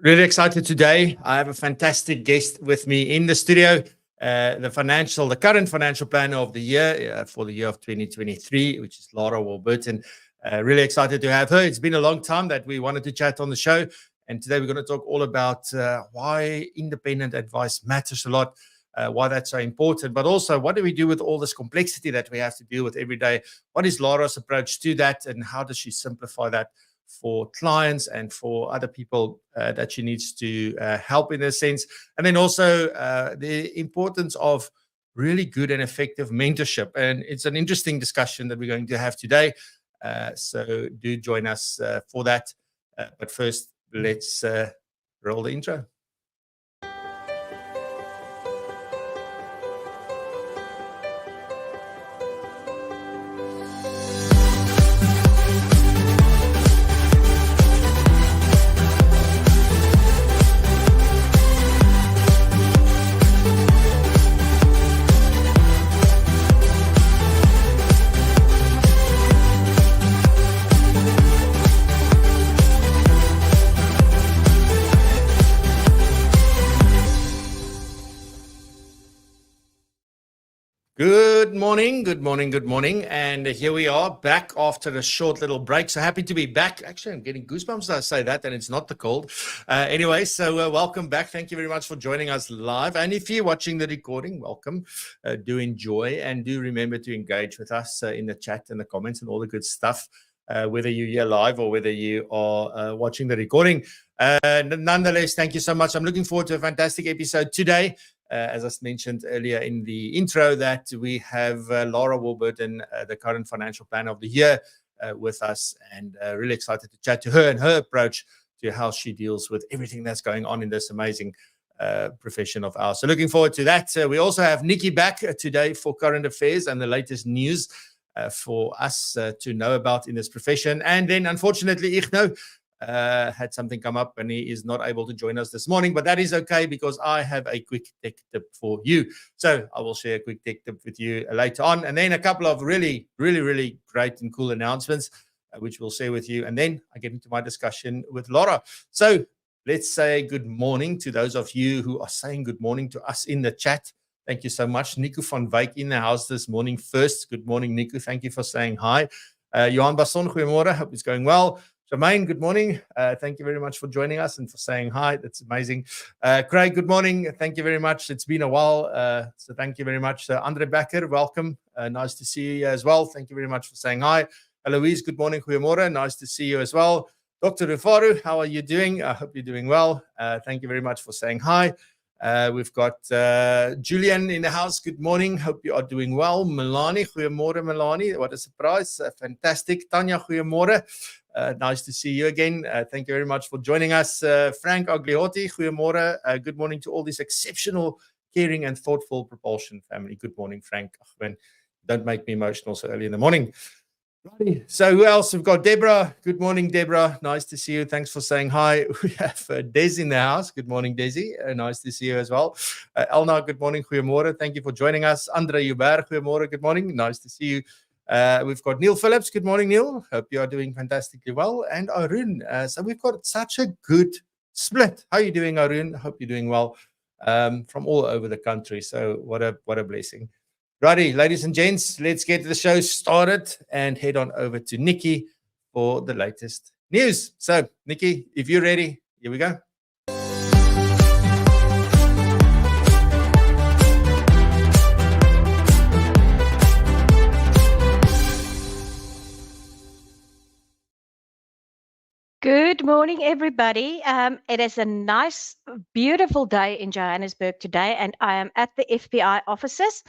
Really excited today. I have a fantastic guest with me in the studio, the current financial planner of the year for the year of 2023, which is Lara Warburton. Really excited to have her. It's been a long time that we wanted to chat on the show. And today we're going to talk all about why independent advice matters a lot, why that's so important, but also what do we do with all this complexity that we have to deal with every day? What is Lara's approach to that, and how does she simplify that for clients and for other people that she needs to help in a sense? And then also the importance of really good and effective mentorship. And it's an interesting discussion that we're going to have today. So do join us for that. But first, let's roll the intro. Good morning. And here we are back after a short little break. So happy to be back. Actually, I'm getting goosebumps as I say that, and it's not the cold. Anyway, so welcome back. Thank you very much for joining us live. And if you're watching the recording, welcome. Do enjoy, and do remember to engage with us in the chat and the comments and all the good stuff, whether you're here live or whether you are watching the recording. Nonetheless, thank you so much. I'm looking forward to a fantastic episode today. As I mentioned earlier in the intro, that we have Lara Warburton, the current financial planner of the year, with us, and really excited to chat to her and her approach to how she deals with everything that's going on in this amazing profession of ours. So looking forward to that. We also have Nikki back today for current affairs and the latest news for us to know about in this profession. And then, unfortunately, Ichno had something come up and he is not able to join us this morning, but that is okay because I have a quick tech tip for you. So I will share a quick tech tip with you later on, and then a couple of really great and cool announcements which we'll share with you, and then I get into my discussion with Lara. So let's say good morning to those of you who are saying good morning to us in the chat. Thank you so much. Nico van Wyk in the house this morning first. Good morning, Nico. Thank you for saying hi. Johan Basson, goeiemorgen. Hope it's going well. Jermaine, good morning. Thank you very much for joining us and for saying hi. That's amazing. Craig, good morning. Thank you very much. It's been a while, so thank you very much. Andre Becker, welcome. Nice to see you as well. Thank you very much for saying hi. Eloise, good morning. Goeiemorgen. Nice to see you as well. Dr. Rufaru, how are you doing? I hope you're doing well. Thank you very much for saying hi. We've got Julian in the house. Good morning. Hope you are doing well. Melanie, goeiemorgen, Melanie. What a surprise. Fantastic. Tanya, goeiemorgen. Nice to see you again. Thank you very much for joining us. Frank Agliotti, goeiemorgen. Good morning to all this exceptional, caring and thoughtful PROpulsion family. Good morning, Frank. Don't make me emotional so early in the morning. Righty. So who else? We've got Deborah. Good morning, Deborah. Nice to see you. Thanks for saying hi. We have Des in the house. Good morning, Desi. Nice to see you as well. Elna, good morning. Goeiemorgen. Thank you for joining us. Andre Hubert, goeiemorgen. Good morning. Nice to see you. We've got Neil Phillips. Good morning, Neil. Hope you are doing fantastically well. And Arun. So we've got such a good split. How are you doing, Arun? Hope you're doing well from all over the country. So what a blessing. Righty, ladies and gents, let's get the show started and head on over to Nikki for the latest news. So, Nikki, if you're ready, here we go. Good morning, everybody. It is a nice, beautiful day in Johannesburg today, and I am at the FPI offices,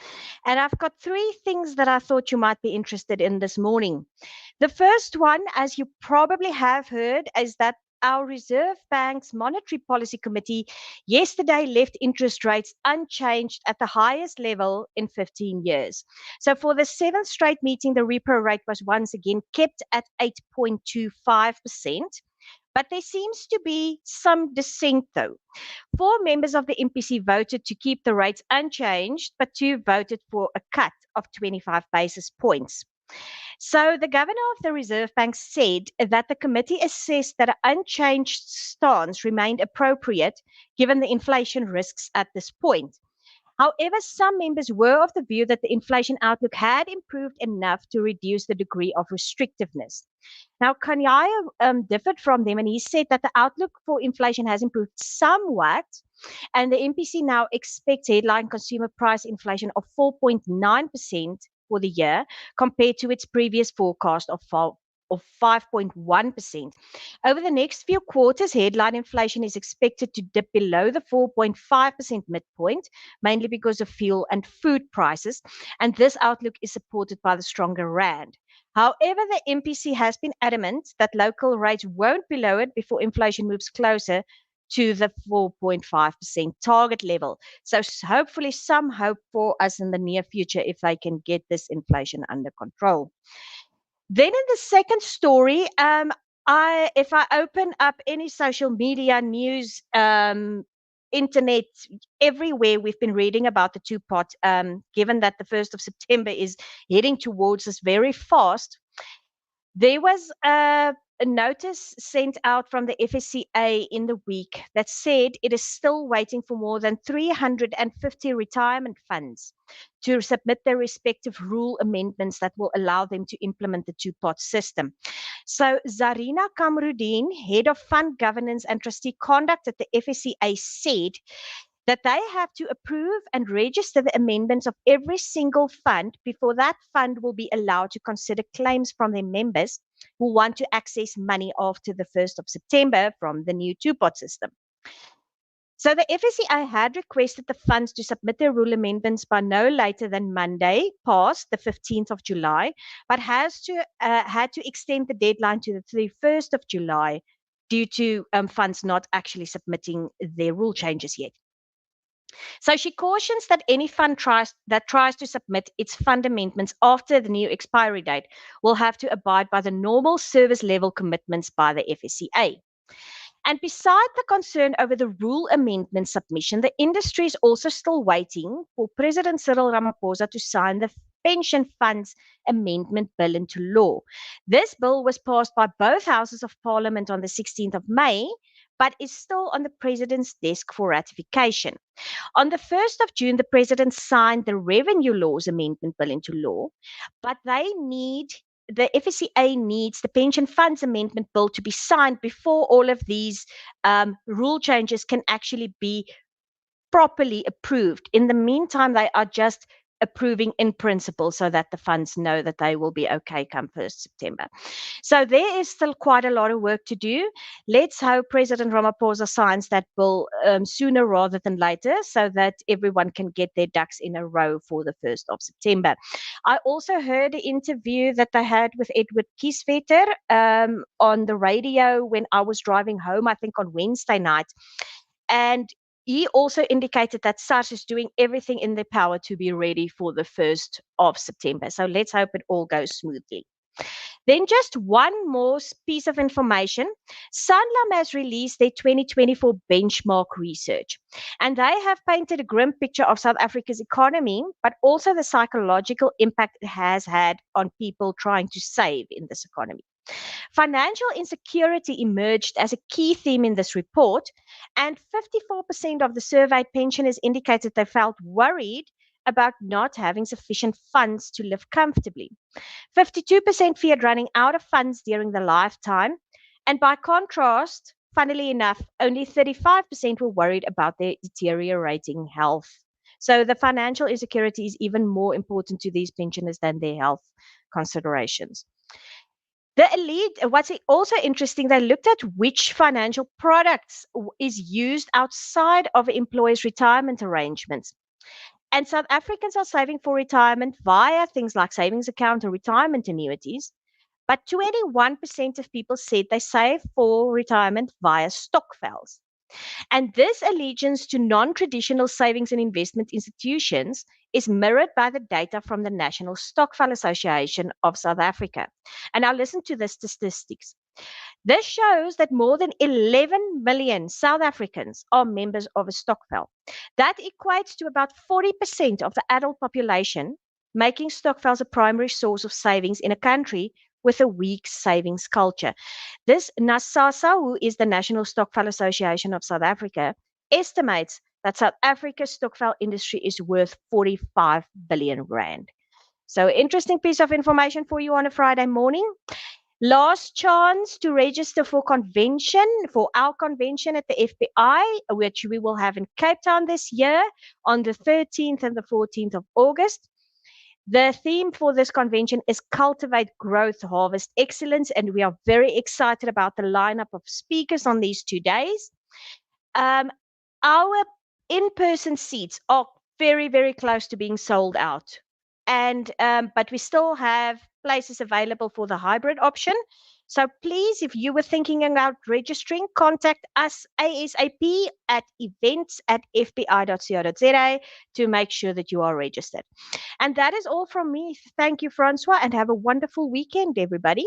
and I've got three things that I thought you might be interested in this morning. The first one, as you probably have heard, is that our Reserve Bank's Monetary Policy Committee yesterday left interest rates unchanged at the highest level in 15 years. So for the seventh straight meeting, the repo rate was once again kept at 8.25%. But there seems to be some dissent, though. 4 members of the MPC voted to keep the rates unchanged, but 2 voted for a cut of 25 basis points. So the governor of the Reserve Bank said that the committee assessed that an unchanged stance remained appropriate given the inflation risks at this point. However, some members were of the view that the inflation outlook had improved enough to reduce the degree of restrictiveness. Now, Kanyaya differed from them, and he said that the outlook for inflation has improved somewhat, and the MPC now expects headline consumer price inflation of 4.9% for the year, compared to its previous forecast of 5.1%. Over the next few quarters, headline inflation is expected to dip below the 4.5% midpoint, mainly because of fuel and food prices, and this outlook is supported by the stronger rand. However, the MPC has been adamant that local rates won't be lowered before inflation moves closer to the 4.5% target level. So hopefully some hope for us in the near future if they can get this inflation under control. Then in the second story, if I open up any social media news, internet, everywhere we've been reading about the two-pot, given that the 1st of September is heading towards us very fast. There was a notice sent out from the FSCA in the week that said it is still waiting for more than 350 retirement funds to submit their respective rule amendments that will allow them to implement the two-pot system. So Zarina Kamruddin, head of fund governance and trustee conduct at the FSCA, said that they have to approve and register the amendments of every single fund before that fund will be allowed to consider claims from their members who want to access money after the 1st of September from the new two-pot system. So the FSCA had requested the funds to submit their rule amendments by no later than Monday, past the 15th of July, but had to extend the deadline to the 31st of July due to funds not actually submitting their rule changes yet. So she cautions that any fund tries to submit its fund amendments after the new expiry date will have to abide by the normal service level commitments by the FSCA. And beside the concern over the rule amendment submission, the industry is also still waiting for President Cyril Ramaphosa to sign the Pension Funds Amendment Bill into law. This bill was passed by both houses of Parliament on the 16th of May, but is still on the President's desk for ratification. On the 1st of June, the President signed the Revenue Laws Amendment Bill into law, but the FSCA needs the Pension Funds Amendment Bill to be signed before all of these rule changes can actually be properly approved. In the meantime, they are just approving in principle so that the funds know that they will be okay come 1st September. So there is still quite a lot of work to do. Let's hope President Ramaphosa signs that bill sooner rather than later so that everyone can get their ducks in a row for the 1st of September. I also heard an interview that they had with Edward Kieswetter on the radio when I was driving home, I think on Wednesday night. And he also indicated that SARS is doing everything in their power to be ready for the 1st of September. So let's hope it all goes smoothly. Then just one more piece of information. Sanlam has released their 2024 benchmark research, and they have painted a grim picture of South Africa's economy, but also the psychological impact it has had on people trying to save in this economy. Financial insecurity emerged as a key theme in this report, and 54% of the surveyed pensioners indicated they felt worried about not having sufficient funds to live comfortably. 52% feared running out of funds during their lifetime, and by contrast, funnily enough, only 35% were worried about their deteriorating health. So the financial insecurity is even more important to these pensioners than their health considerations. The elite, what's also interesting, they looked at which financial products is used outside of employees' retirement arrangements. And South Africans are saving for retirement via things like savings account or retirement annuities. But 21% of people said they save for retirement via stokvels. And this allegiance to non-traditional savings and investment institutions is mirrored by the data from the National Stokvel Association of South Africa. And now listen to the statistics. This shows that more than 11 million South Africans are members of a stokvel. That equates to about 40% of the adult population making stokvels a primary source of savings in a country with a weak savings culture. This NASASA, who is the National Stokvel Association of South Africa, estimates that South Africa's stokvel industry is worth 45 billion rand. So, interesting piece of information for you on a Friday morning. Last chance to register for our convention at the FPI, which we will have in Cape Town this year on the 13th and the 14th of August. The theme for this convention is Cultivate Growth, Harvest Excellence, and we are very excited about the lineup of speakers on these 2 days. Our in-person seats are very, very close to being sold out. But we still have places available for the hybrid option. So please, if you were thinking about registering, contact us ASAP at events@fpi.co.za to make sure that you are registered. And that is all from me. Thank you, Francois, and have a wonderful weekend, everybody.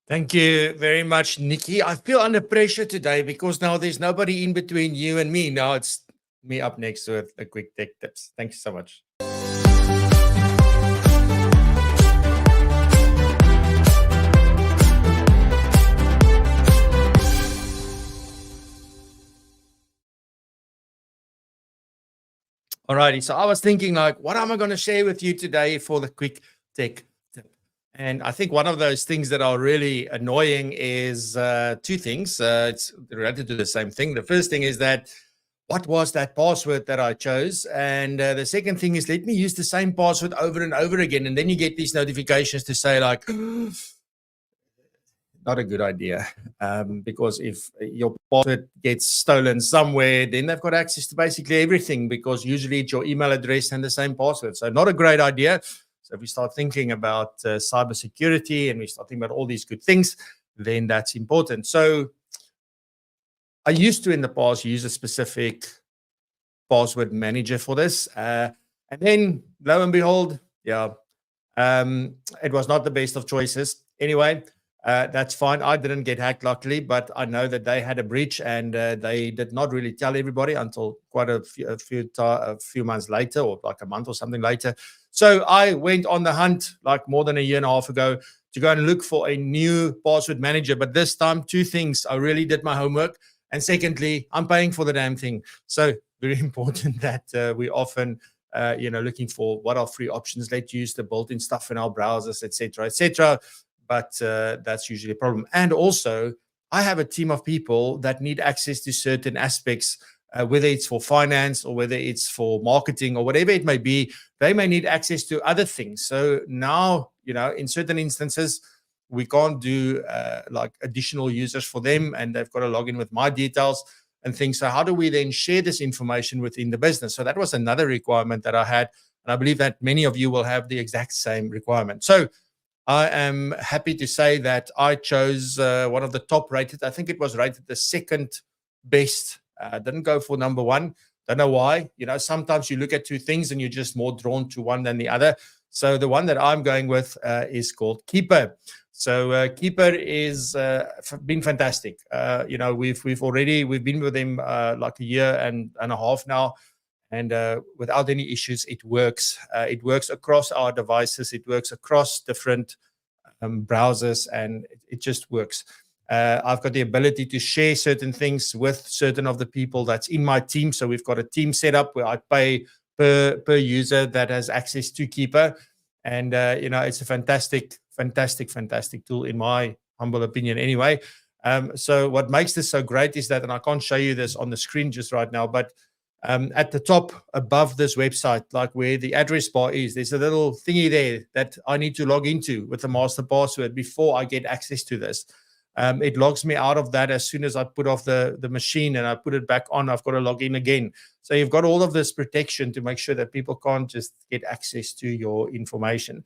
Thank you very much, Nikki. I feel under pressure today because now there's nobody in between you and me. Now it's me up next with a quick tech tips. Thank you so much. Alrighty, so I was thinking like, what am I going to share with you today for the quick tech tip? And I think one of those things that are really annoying is 2 things. It's related to the same thing. The first thing is that, what was that password that I chose? And the second thing is, let me use the same password over and over again. And then you get these notifications to say like, not a good idea, because if your password gets stolen somewhere, then they've got access to basically everything, because usually it's your email address and the same password. So not a great idea. So if we start thinking about cybersecurity and we start thinking about all these good things, then that's important. So I used to in the past use a specific password manager for this. And then lo and behold, it was not the best of choices. Anyway, that's fine. I didn't get hacked, luckily, but I know that they had a breach, and they did not really tell everybody until quite a few months later, or like a month or something later. So I went on the hunt like more than a year and a half ago to go and look for a new password manager. But this time, 2 things. I really did my homework. And secondly, I'm paying for the damn thing. So very important that we often, looking for what are free options. Let's use the built-in stuff in our browsers, etc., etc. But that's usually a problem. And also, I have a team of people that need access to certain aspects, whether it's for finance or whether it's for marketing or whatever it may be. They may need access to other things. So now, in certain instances, we can't do like additional users for them, and they've got to log in with my details and things. So how do we then share this information within the business? So that was another requirement that I had. And I believe that many of you will have the exact same requirement. So I am happy to say that I chose one of the top rated. I think it was rated the second best. Didn't go for number 1. Don't know why. Sometimes you look at 2 things and you're just more drawn to one than the other. So the one that I'm going with is called Keeper. So Keeper is been fantastic. We've been with them like a year and a half now. And without any issues, it works. It works across our devices. It works across different browsers, and it just works. I've got the ability to share certain things with certain of the people that's in my team. So we've got a team set up where I pay per user that has access to Keeper. And, it's a fantastic tool, in my humble opinion anyway. So what makes this so great is that, and I can't show you this on the screen just right now, but at the top above this website, like where the address bar is, there's a little thingy there that I need to log into with the master password before I get access to this. It logs me out of that as soon as I put off the machine and I put it back on. I've got to log in again. So you've got all of this protection to make sure that people can't just get access to your information.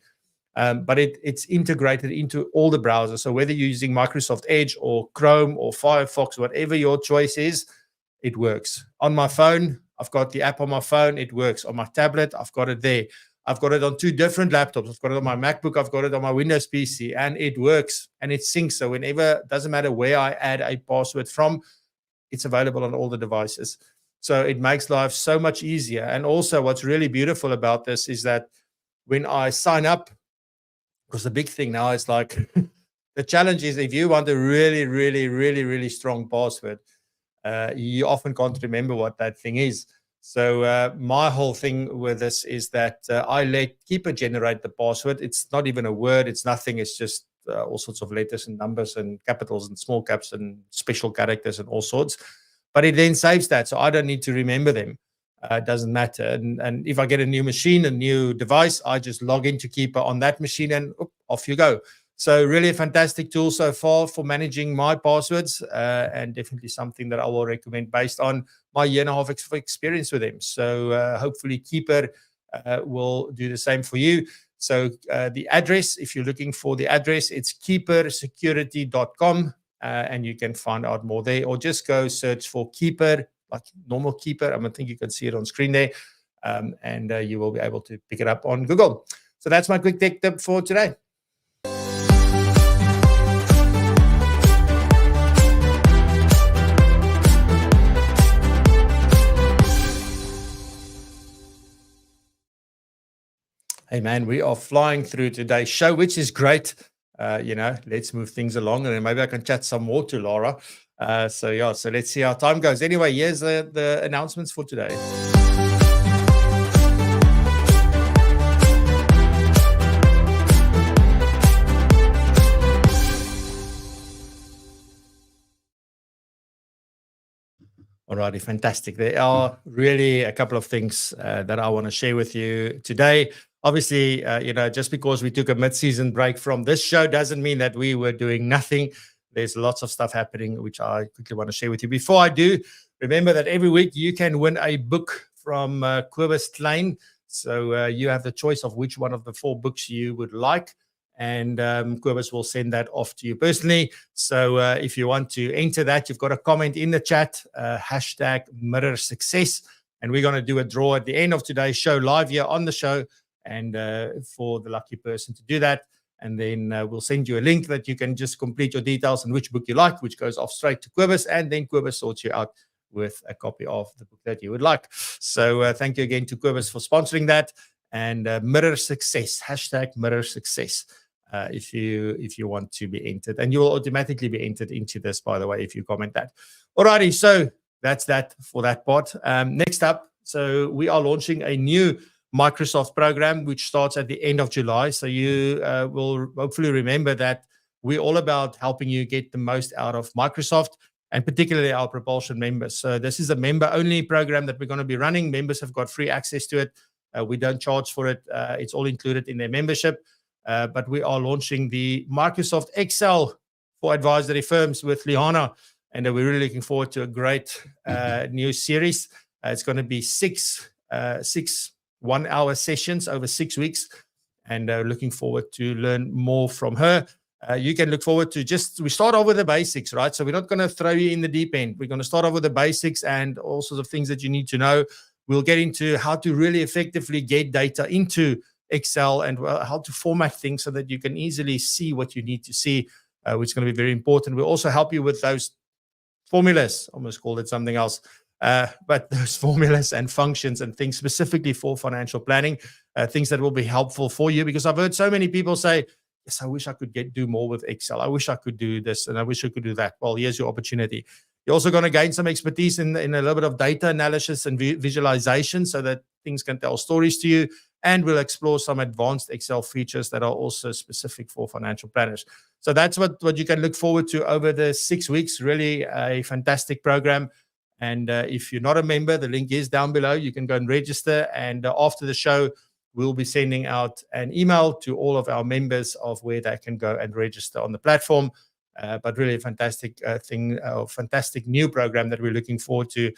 But it's integrated into all the browsers. So whether you're using Microsoft Edge or Chrome or Firefox, whatever your choice is, it works. On my phone, I've got the app on my phone. It works. On my tablet, I've got it there. I've got it on 2 different laptops. I've got it on my MacBook. I've got it on my Windows PC, and it works and it syncs. So whenever, doesn't matter where I add a password from, it's available on all the devices. So it makes life so much easier. And also what's really beautiful about this is that when I sign up, because the big thing now is like, the challenge is if you want a really, really, really, really strong password, you often can't remember what that thing is. So my whole thing with this is that I let Keeper generate the password. It's not even a word. It's nothing. It's just all sorts of letters and numbers and capitals and small caps and special characters and all sorts. But it then saves that, so I don't need to remember them. It doesn't matter. And if I get a new machine, a new device, I just log into Keeper on that machine and off you go. So really a fantastic tool so far for managing my passwords, and definitely something that I will recommend based on my 1.5 years of experience with them. So hopefully Keeper will do the same for you. So the address, if you're looking for the address, it's keepersecurity.com, and you can find out more there, or just go search for Keeper, like normal Keeper. I think you can see it on screen there, and you will be able to pick it up on Google. So that's my quick tech tip for today. Hey man, we are flying through today's show, which is great. Let's move things along, and then maybe I can chat some more to Lara. So let's see how time goes. Anyway, here's the announcements for today. Alrighty, fantastic. There are really a couple of things that I want to share with you today. Obviously, just because we took a mid-season break from this show doesn't mean that we were doing nothing. There's lots of stuff happening, which I quickly want to share with you. Before I do, remember that every week you can win a book from Kobus Klein. So you have the choice of which one of the 4 books you would like. And Kobus will send that off to you personally. So if you want to enter that, you've got a comment in the chat, hashtag Mirror Success. And we're going to do a draw at the end of today's show, live here on the show, and for the lucky person to do that. And then we'll send you a link that you can just complete your details and which book you like, which goes off straight to Kobus. And then Kobus sorts you out with a copy of the book that you would like. So thank you again to Kobus for sponsoring that. And Mirror Success, hashtag Mirror Success. If you want to be entered, and you will automatically be entered into this, by the way, if you comment that. Alrighty, so that's that for that part. Next up, so we are launching a new Microsoft program which starts at the end of July. So you will hopefully remember that we're all about helping you get the most out of Microsoft, and particularly our PROpulsion members. So this is a member-only program that we're going to be running. Members have got free access to it. We don't charge for it. It's all included in their membership. But we are launching the Microsoft Excel for advisory firms with Liana, and we're really looking forward to a great new series. It's going to be six 1-hour sessions over 6 weeks, and looking forward to learn more from her. You can look forward to we start off with the basics, right? So we're not going to throw you in the deep end. We're going to start off with the basics and all sorts of things that you need to know. We'll get into how to really effectively get data into Excel and how to format things so that you can easily see what you need to see, which is going to be very important. We'll also help you with those formulas, almost called it something else, but those formulas and functions and things specifically for financial planning, things that will be helpful for you, because I've heard so many people say, yes, I wish I could do more with Excel. I wish I could do this and I wish I could do that. Well, here's your opportunity. You're also going to gain some expertise in a little bit of data analysis and visualization so that things can tell stories to you. And we'll explore some advanced Excel features that are also specific for financial planners. So that's what you can look forward to over the 6 weeks. Really a fantastic program. And if you're not a member, the link is down below. You can go and register. And after the show, we'll be sending out an email to all of our members of where they can go and register on the platform. But really a fantastic fantastic new program that we're looking forward to.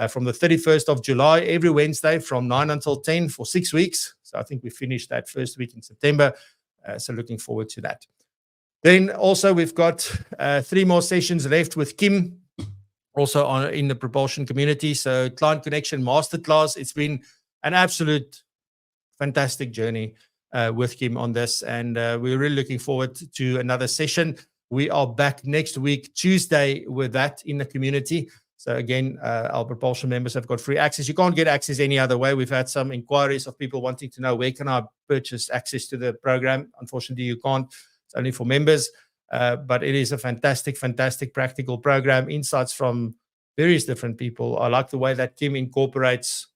From the 31st of July, every Wednesday from 9 until 10 for 6 weeks. So I think we finished that first week in September. So looking forward to that. Then also we've got 3 more sessions left with Kim, also in the PROpulsion community. So Client Connection Masterclass. It's been an absolute fantastic journey with Kim on this, and we're really looking forward to another session. We are back next week, Tuesday, with that in the community. So again, our Propulsion members have got free access. You can't get access any other way. We've had some inquiries of people wanting to know, where can I purchase access to the program? Unfortunately, you can't. It's only for members. But it is a fantastic, fantastic practical program. Insights from various different people. I like the way that Kim incorporates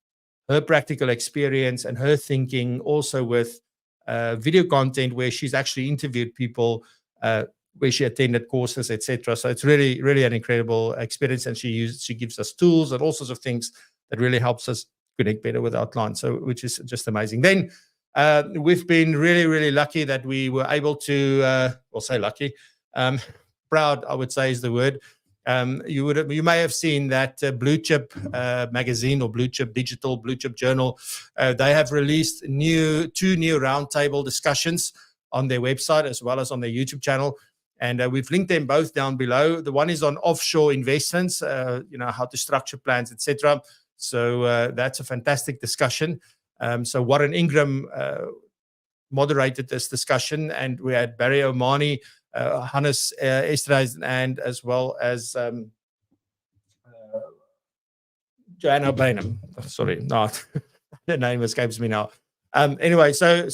her practical experience and her thinking also with video content where she's actually interviewed people, where she attended courses, etc. So it's really, really an incredible experience, and she gives us tools and all sorts of things that really helps us connect better with our clients. So, which is just amazing. Then we've been really, really lucky that we were able to, we'll say lucky, proud, I would say is the word. You may have seen that Blue Chip magazine or Blue Chip Digital, Blue Chip Journal. They have released two new roundtable discussions on their website as well as on their YouTube channel. And we've linked them both down below. The one is on offshore investments, how to structure plans, etc. So that's a fantastic discussion. So Warren Ingram moderated this discussion, and we had Barry Omani, Hannes Esterhuis, and as well as Joanna Bainham. Sorry, no, the name escapes me now. Anyway, so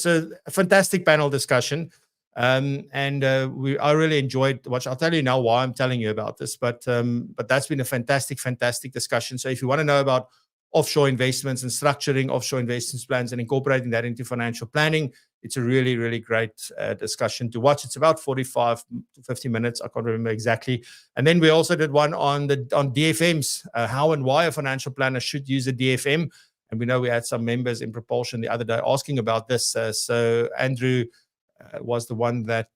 a fantastic panel discussion. I really enjoyed watching. I'll tell you now why I'm telling you about this, but that's been a fantastic discussion. So if you want to know about offshore investments and structuring offshore investments plans and incorporating that into financial planning, it's a really, really great discussion to watch. It's about 45 to 50 minutes. I can't remember exactly. And then we also did one on DFMs, how and why a financial planner should use a DFM. And we know we had some members in Propulsion the other day asking about this. So Andrew was the one that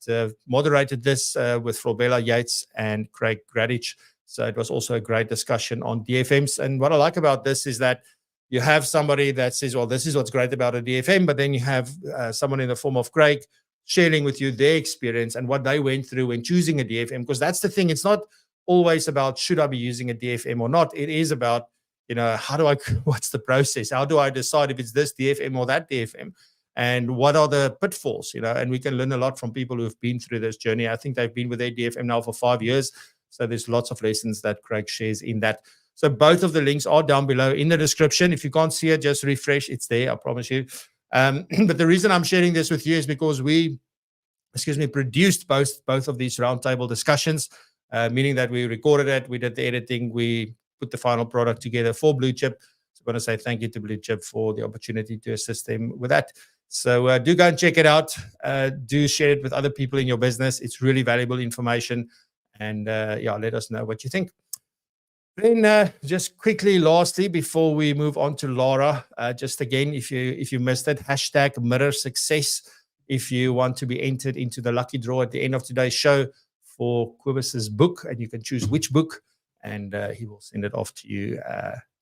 moderated this with Flobella Yates and Craig Gradich. So it was also a great discussion on DFMs. And what I like about this is that you have somebody that says, well, this is what's great about a DFM, but then you have someone in the form of Craig sharing with you their experience and what they went through when choosing a DFM. Because that's the thing. It's not always about should I be using a DFM or not. It is about, what's the process? How do I decide if it's this DFM or that DFM? And what are the pitfalls, and we can learn a lot from people who've been through this journey. I think they've been with their DFM now for 5 years. So there's lots of lessons that Craig shares in that. So both of the links are down below in the description. If you can't see it, just refresh. It's there, I promise you. But the reason I'm sharing this with you is because we produced both of these roundtable discussions, meaning that we recorded it, we did the editing, we put the final product together for Blue Chip. So I want to say thank you to Blue Chip for the opportunity to assist them with that. So do go and check it out. Do share it with other people in your business. It's really valuable information. And let us know what you think. Then just quickly, lastly, before we move on to Lara, just again, if you missed it, hashtag mirror success. If you want to be entered into the lucky draw at the end of today's show for Quibus's book, and you can choose which book, and he will send it off to you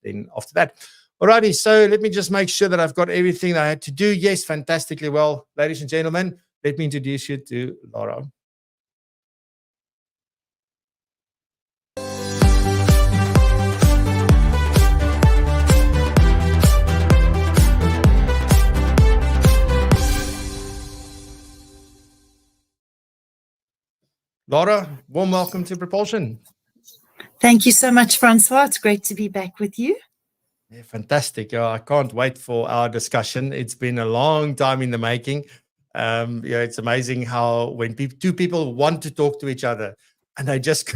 then after that. Alrighty, so let me just make sure that I've got everything that I had to do. Yes, fantastically well. Ladies and gentlemen, let me introduce you to Lara. Lara, warm welcome to Propulsion. Thank you so much, Francois. It's great to be back with you. Yeah, fantastic. I can't wait for our discussion. It's been a long time in the making. It's amazing how when two people want to talk to each other and they just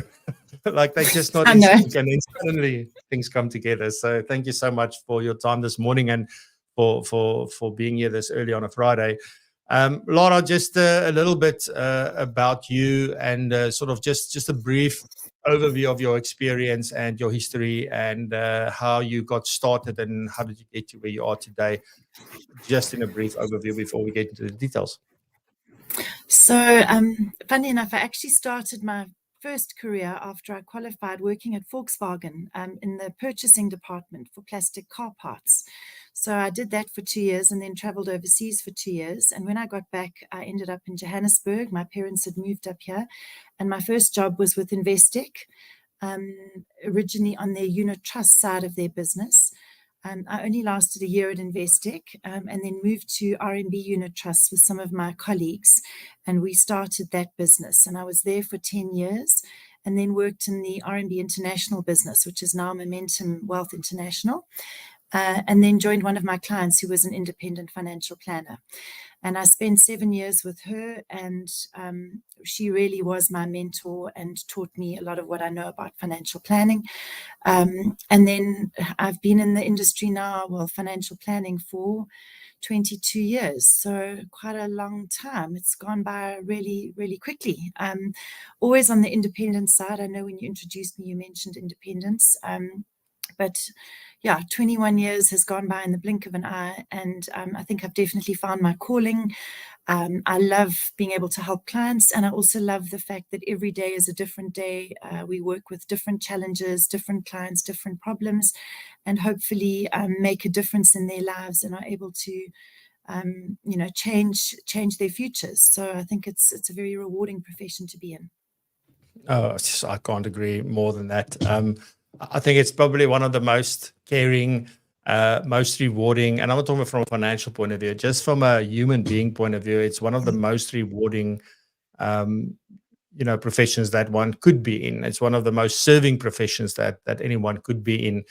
not in sync, and then suddenly things come together. So thank you so much for your time this morning and for being here this early on a Friday. Lara, just a little bit about you and sort of just a brief overview of your experience and your history and how you got started and how did you get to where you are today, just in a brief overview before we get into the details. So funny enough, I actually started my first career after I qualified working at Volkswagen in the purchasing department for plastic car parts. So I did that for 2 years and then traveled overseas for 2 years. And when I got back, I ended up in Johannesburg. My parents had moved up here. And my first job was with Investec, originally on their unit trust side of their business. I only lasted a year at Investec, and then moved to RMB Unit Trust with some of my colleagues, and we started that business. And I was there for 10 years, and then worked in the RMB International business, which is now Momentum Wealth International, and then joined one of my clients who was an independent financial planner. And I spent 7 years with her, and she really was my mentor and taught me a lot of what I know about financial planning. And then I've been in the industry now, well, financial planning for 22 years. So quite a long time. It's gone by really, really quickly. Always on the independent side. I know when you introduced me, you mentioned independence. But yeah, 21 years has gone by in the blink of an eye, and I think I've definitely found my calling. I love being able to help clients, and I also love the fact that every day is a different day. We work with different challenges, different clients, different problems, and hopefully make a difference in their lives and are able to change their futures. So I think it's a very rewarding profession to be in. Oh, I can't agree more than that. I think it's probably one of the most caring, most rewarding, and I'm not talking from a financial point of view, just from a human being point of view, it's one of the most rewarding, professions that one could be in. It's one of the most serving professions that anyone could be in,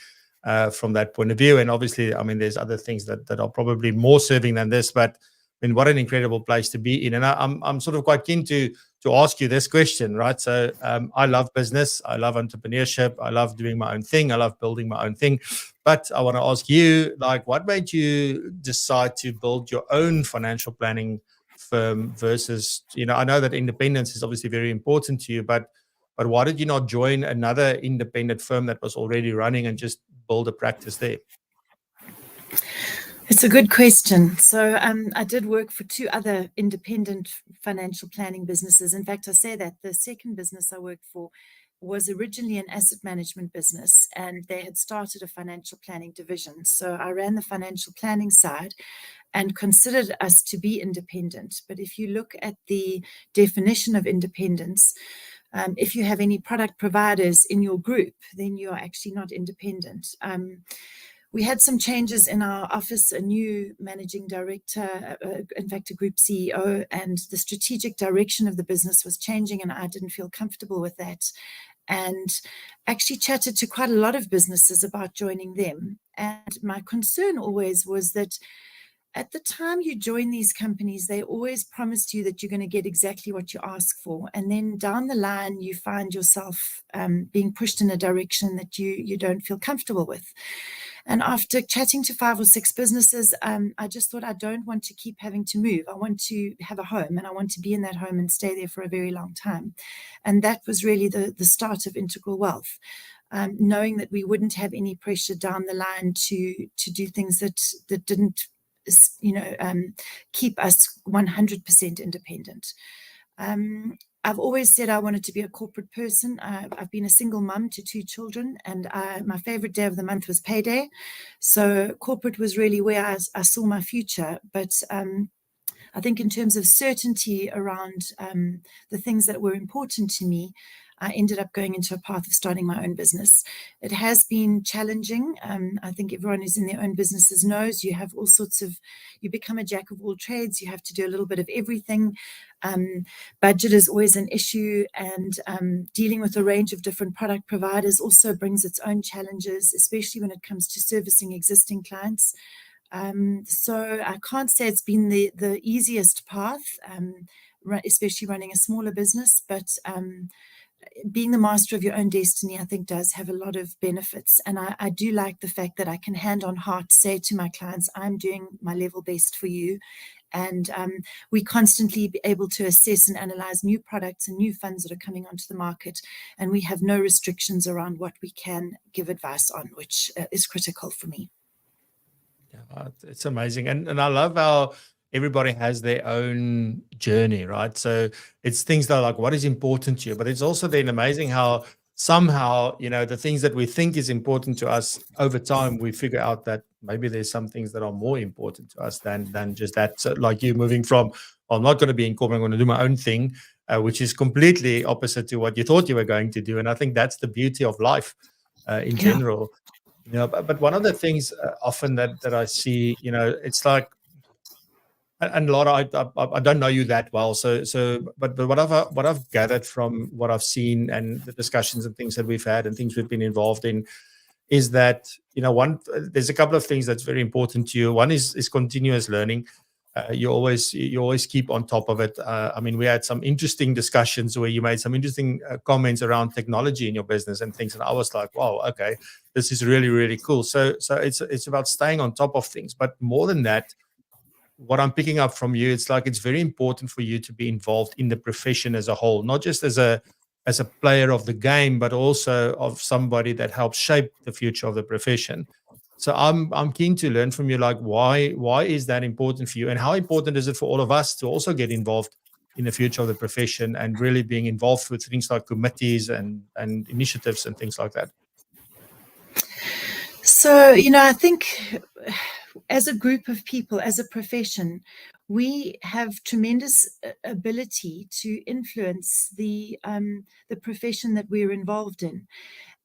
from that point of view. And obviously, I mean, there's other things that are probably more serving than this, but I mean, what an incredible place to be in. And I'm sort of quite keen to ask you this question, right? So I love business. I love entrepreneurship. I love doing my own thing. I love building my own thing. But I want to ask you, like, what made you decide to build your own financial planning firm versus, I know that independence is obviously very important to you, but why did you not join another independent firm that was already running and just build a practice there? It's a good question. So I did work for 2 other independent financial planning businesses. In fact, I say that the second business I worked for was originally an asset management business, and they had started a financial planning division. So I ran the financial planning side and considered us to be independent. But if you look at the definition of independence, if you have any product providers in your group, then you're actually not independent. We had some changes in our office, a new managing director, in fact, a group CEO, and the strategic direction of the business was changing, and I didn't feel comfortable with that. And actually chatted to quite a lot of businesses about joining them. And my concern always was that at the time you join these companies, they always promised you that you're going to get exactly what you ask for. And then down the line, you find yourself being pushed in a direction that you don't feel comfortable with. And after chatting to 5 or 6 businesses, I just thought I don't want to keep having to move. I want to have a home, and I want to be in that home and stay there for a very long time. And that was really the start of Integral Wealth. Knowing that we wouldn't have any pressure down the line to do things that didn't keep us 100% independent. I've always said I wanted to be a corporate person. I've been a single mum to 2 children, and my favorite day of the month was payday. So corporate was really where I saw my future. But I think in terms of certainty around the things that were important to me, I ended up going into a path of starting my own business. It has been challenging. I think everyone who's in their own businesses knows you have all sorts of, you become a jack of all trades. You have to do a little bit of everything. Budget is always an issue, and dealing with a range of different product providers also brings its own challenges, especially when it comes to servicing existing clients. So I can't say it's been the easiest path, especially running a smaller business, but being the master of your own destiny, I think, does have a lot of benefits. And I do like the fact that I can hand on heart say to my clients, I'm doing my level best for you. And we constantly be able to assess and analyze new products and new funds that are coming onto the market. And we have no restrictions around what we can give advice on, which is critical for me. Yeah, it's amazing. And I love how everybody has their own journey, right? So it's things that are like, what is important to you? But it's also then amazing how somehow, the things that we think is important to us over time, we figure out that maybe there's some things that are more important to us than just that. So like you moving from, I'm not going to be in corporate, I'm going to do my own thing, which is completely opposite to what you thought you were going to do. And I think that's the beauty of life in general. But one of the things often that I see, it's like, and Laura, I don't know you that well, but what I've gathered from what I've seen and the discussions and things that we've had and things we've been involved in, is that there's a couple of things that's very important to you. One is continuous learning. You always keep on top of it. I mean, we had some interesting discussions where you made some interesting comments around technology in your business and things, and I was like, wow, okay, this is really, really cool. So it's about staying on top of things, but more than that, what I'm picking up from you, it's like it's very important for you to be involved in the profession as a whole, not just as a player of the game, but also of somebody that helps shape the future of the profession. So I'm keen to learn from you, like why is that important for you, and how important is it for all of us to also get involved in the future of the profession and really being involved with things like committees and initiatives and things like that? So, I think as a group of people, as a profession, we have tremendous ability to influence the profession that we're involved in.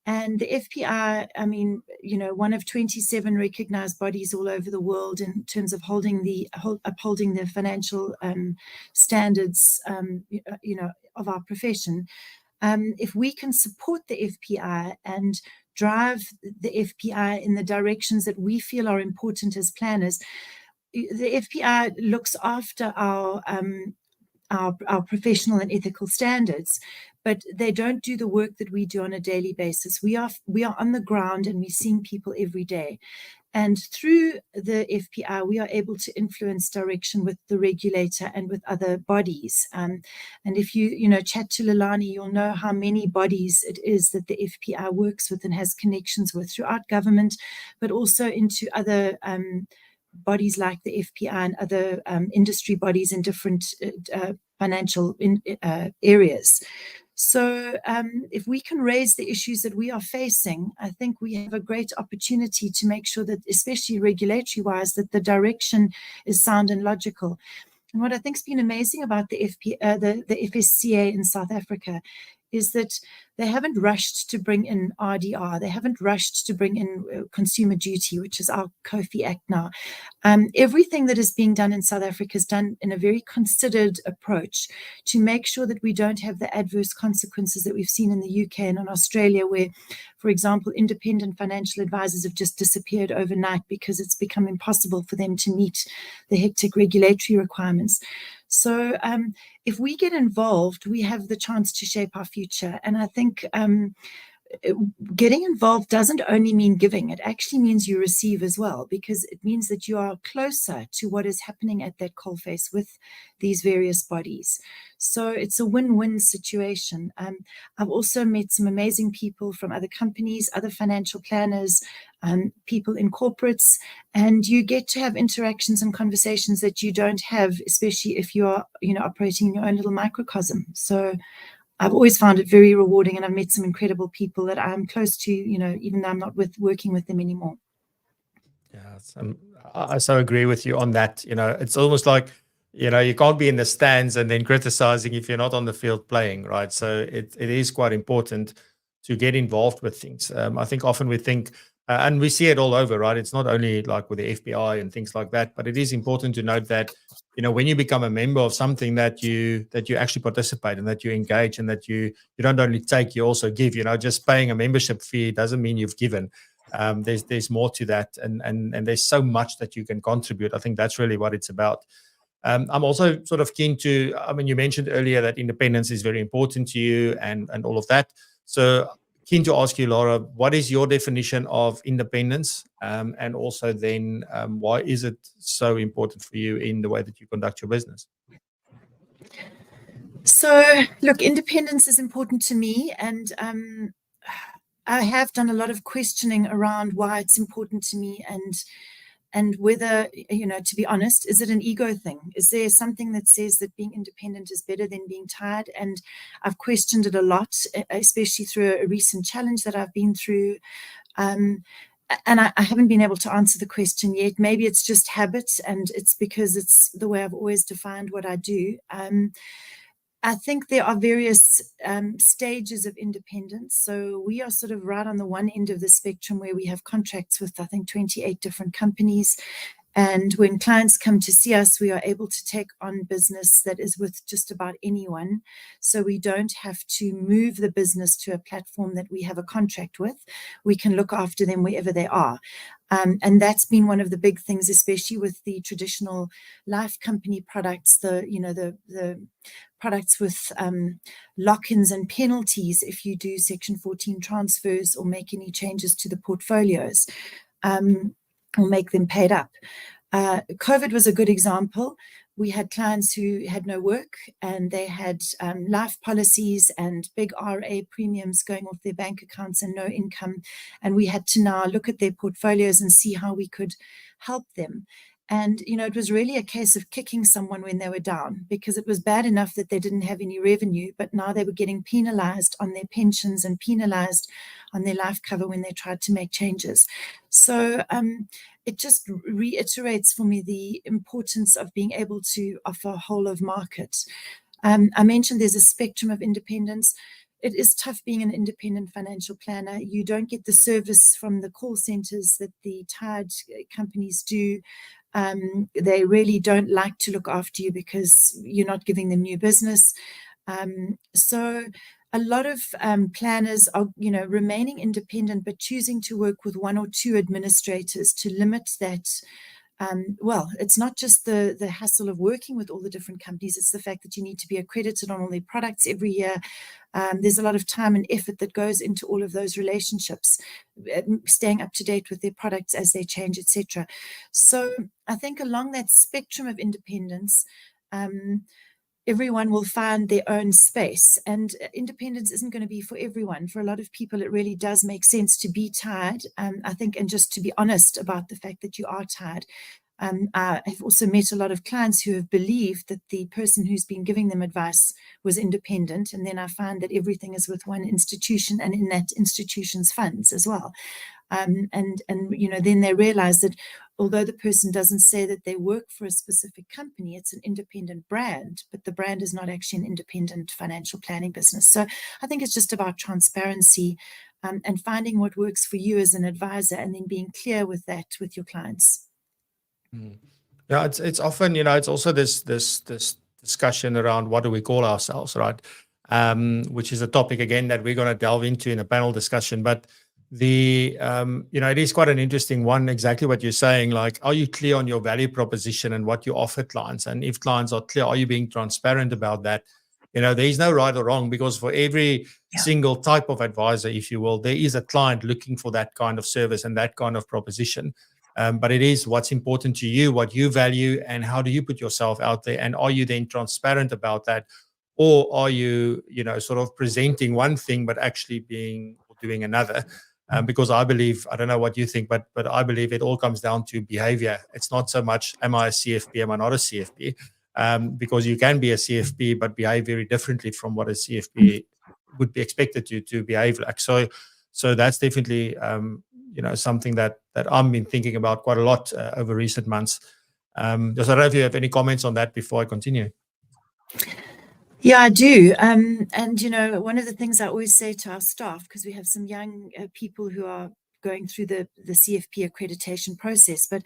And the FPI, I mean, one of 27 recognized bodies all over the world in terms of upholding the financial standards, of our profession. If we can support the FPI and drive the FPI in the directions that we feel are important as planners, the FPI looks after our professional and ethical standards, but they don't do the work that we do on a daily basis. We are on the ground and we're seeing people every day. And through the FPI, we are able to influence direction with the regulator and with other bodies. And if you chat to Lilani, you'll know how many bodies it is that the FPI works with and has connections with throughout government, but also into other bodies like the FPI and other industry bodies in different financial areas. So if we can raise the issues that we are facing, I think we have a great opportunity to make sure that, especially regulatory-wise, that the direction is sound and logical. And what I think has been amazing about the FSCA in South Africa is that they haven't rushed to bring in RDR. They haven't rushed to bring in Consumer Duty, which is our COFI Act now. Everything that is being done in South Africa is done in a very considered approach to make sure that we don't have the adverse consequences that we've seen in the UK and in Australia, where, for example, independent financial advisors have just disappeared overnight because it's become impossible for them to meet the hectic regulatory requirements. So if we get involved, we have the chance to shape our future. And I think getting involved doesn't only mean giving, it actually means you receive as well, because it means that you are closer to what is happening at that coalface with these various bodies. So it's a win-win situation. I've also met some amazing people from other companies, other financial planners, people in corporates, and you get to have interactions and conversations that you don't have, especially if you are, operating in your own little microcosm. So I've always found it very rewarding, and I've met some incredible people that I'm close to, even though I'm not working with them anymore. Yeah, I so agree with you on that. It's almost like, you can't be in the stands and then criticizing if you're not on the field playing, right? So it is quite important to get involved with things. I think often we think, and we see it all over, right? It's not only like with the FBI and things like that, but it is important to note that, when you become a member of something, that you actually participate and that you engage and that you don't only take, you also give. Just paying a membership fee doesn't mean you've given. There's more to that, and there's so much that you can contribute. I think that's really what it's about. I'm also sort of keen to, you mentioned earlier that independence is very important to you and all of that. So keen to ask you, Lara, what is your definition of independence? And also then, why is it so important for you in the way that you conduct your business? So, look, independence is important to me, and I have done a lot of questioning around why it's important to me, and whether, to be honest, is it an ego thing? Is there something that says that being independent is better than being tied? And I've questioned it a lot, especially through a recent challenge that I've been through. And I haven't been able to answer the question yet. Maybe it's just habit, and it's because it's the way I've always defined what I do. I think there are various stages of independence. So we are sort of right on the one end of the spectrum where we have contracts with, I think, 28 different companies. And when clients come to see us, we are able to take on business that is with just about anyone. So we don't have to move the business to a platform that we have a contract with. We can look after them wherever they are. And that's been one of the big things, especially with the traditional life company products, the products with lock-ins and penalties if you do Section 14 transfers or make any changes to the portfolios. Or make them paid up. COVID was a good example. We had clients who had no work and they had life policies and big RA premiums going off their bank accounts and no income. And we had to now look at their portfolios and see how we could help them. And, it was really a case of kicking someone when they were down, because it was bad enough that they didn't have any revenue, but now they were getting penalized on their pensions and penalized on their life cover when they tried to make changes. So it just reiterates for me the importance of being able to offer a whole of market. I mentioned there's a spectrum of independence. It is tough being an independent financial planner. You don't get the service from the call centers that the tired companies do. They really don't like to look after you because you're not giving them new business. So a lot of planners are, remaining independent, but choosing to work with one or two administrators to limit that. It's not just the hassle of working with all the different companies. It's the fact that you need to be accredited on all their products every year. There's a lot of time and effort that goes into all of those relationships, staying up to date with their products as they change, etc. So I think along that spectrum of independence, everyone will find their own space, and independence isn't going to be for everyone. For a lot of people, it really does make sense to be tired, I think, and just to be honest about the fact that you are tired. I've also met a lot of clients who have believed that the person who's been giving them advice was independent, and then I find that everything is with one institution and in that institution's funds as well. And then they realize that although the person doesn't say that they work for a specific company, it's an independent brand, but the brand is not actually an independent financial planning business. So I think it's just about transparency and finding what works for you as an advisor, and then being clear with that with your clients. Yeah, it's often, it's also this discussion around what do we call ourselves, right? Which is a topic again that we're going to delve into in a panel discussion. But it is quite an interesting one, exactly what you're saying. Like, are you clear on your value proposition and what you offer clients? And if clients are clear, are you being transparent about that? There is no right or wrong, because for every single type of advisor, if you will, there is a client looking for that kind of service and that kind of proposition. But it is what's important to you, what you value, and how do you put yourself out there? And are you then transparent about that? Or are you, sort of presenting one thing, but actually doing another? Because I believe, I don't know what you think, but I believe it all comes down to behavior. It's not so much, am I a CFP, am I not a CFP? Because you can be a CFP, but behave very differently from what a CFP would be expected to behave like. So that's definitely, something that I've been thinking about quite a lot over recent months. I don't know if you have any comments on that before I continue. Yeah, I do. And, one of the things I always say to our staff, because we have some young people who are going through the CFP accreditation process, but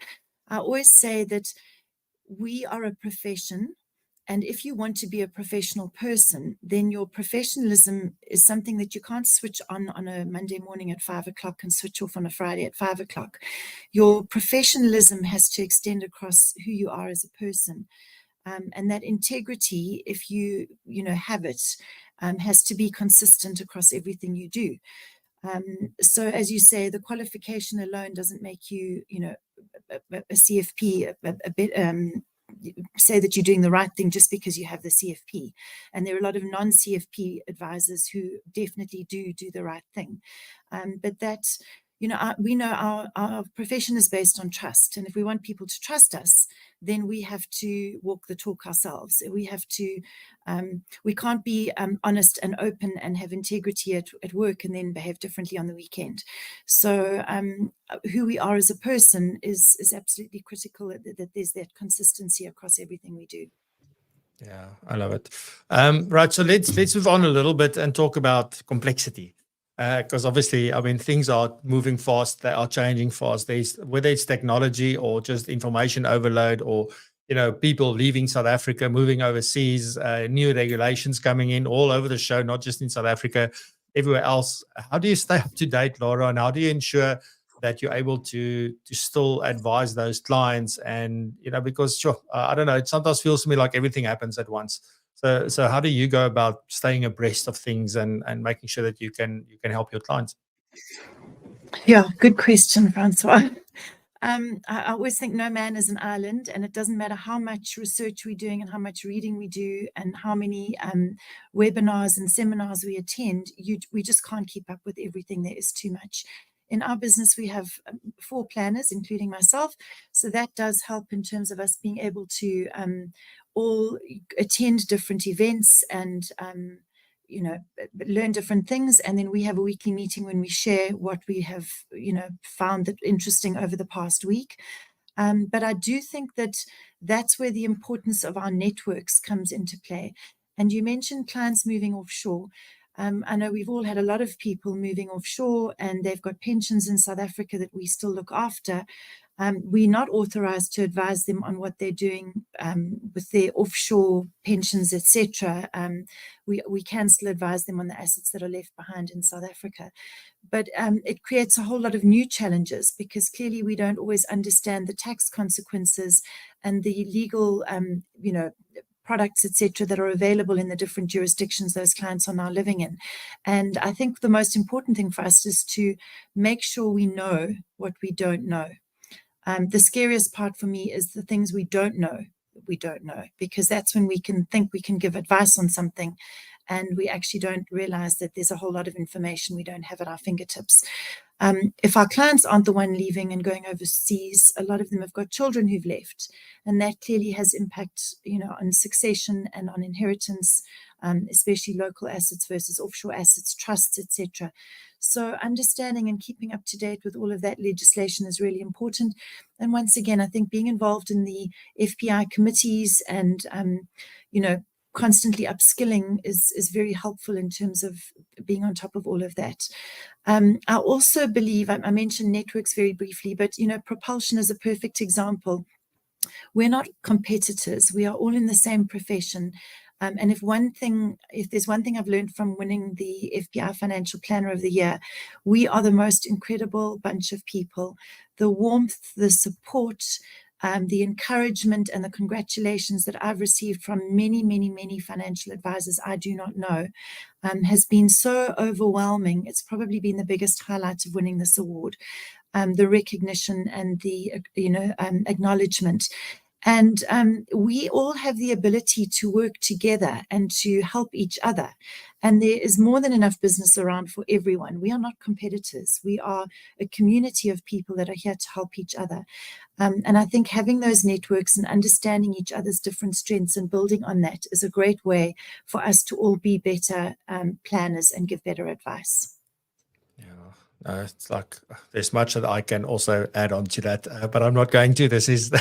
I always say that we are a profession. And if you want to be a professional person, then your professionalism is something that you can't switch on a Monday morning at 5 o'clock and switch off on a Friday at 5 o'clock. Your professionalism has to extend across who you are as a person. And that integrity, if you have it, has to be consistent across everything you do. So as you say, the qualification alone doesn't make you, a CFP, a bit, say that you're doing the right thing just because you have the CFP. And there are a lot of non-CFP advisors who definitely do the right thing. But that, we know our profession is based on trust. And if we want people to trust us, then we have to walk the talk ourselves. We have to, we can't be honest and open and have integrity at work and then behave differently on the weekend. So who we are as a person is absolutely critical, that there's that consistency across everything we do. Yeah, I love it. Right, so let's move on a little bit and talk about complexity, because obviously, I mean, things are moving fast, they are changing fast. There's whether it's technology or just information overload, or people leaving South Africa, moving overseas, new regulations coming in all over the show, not just in South Africa, everywhere else. How do you stay up to date, Lara, and how do you ensure that you're able to still advise those clients? And because sure, I don't know, it sometimes feels to me like everything happens at once. So how do you go about staying abreast of things and making sure that you can help your clients? Yeah, good question, Francois. I always think no man is an island, and it doesn't matter how much research we're doing and how much reading we do and how many webinars and seminars we attend, we just can't keep up with everything. There is too much. In our business, we have 4 planners, including myself. So that does help in terms of us being able to all attend different events and learn different things. And then we have a weekly meeting when we share what we have, found that interesting over the past week. But I do think that that's where the importance of our networks comes into play. And you mentioned clients moving offshore. I know we've all had a lot of people moving offshore, and they've got pensions in South Africa that we still look after. We're not authorized to advise them on what they're doing with their offshore pensions, etc. We can still advise them on the assets that are left behind in South Africa. But it creates a whole lot of new challenges, because clearly we don't always understand the tax consequences and the legal, products, etc., that are available in the different jurisdictions those clients are now living in. And I think the most important thing for us is to make sure we know what we don't know. The scariest part for me is the things we don't know, because that's when we can think we can give advice on something, and we actually don't realize that there's a whole lot of information we don't have at our fingertips. If our clients aren't the one leaving and going overseas, a lot of them have got children who've left, and that clearly has impact, on succession and on inheritance, especially local assets versus offshore assets, trusts, etc. So understanding and keeping up to date with all of that legislation is really important. And once again, I think being involved in the FPI committees and, constantly upskilling is very helpful in terms of being on top of all of that. I also believe, I mentioned networks very briefly, but, PROpulsion is a perfect example. We're not competitors. We are all in the same profession. And if there's one thing I've learned from winning the FPI Financial Planner of the Year, we are the most incredible bunch of people. The warmth, the support, the encouragement and the congratulations that I've received from many, many, many financial advisors I do not know has been so overwhelming. It's probably been the biggest highlight of winning this award, the recognition and the acknowledgement. And we all have the ability to work together and to help each other. And there is more than enough business around for everyone. We are not competitors. We are a community of people that are here to help each other. And I think having those networks and understanding each other's different strengths and building on that is a great way for us to all be better planners and give better advice. Yeah, it's like there's much that I can also add on to that, but I'm not going to. This is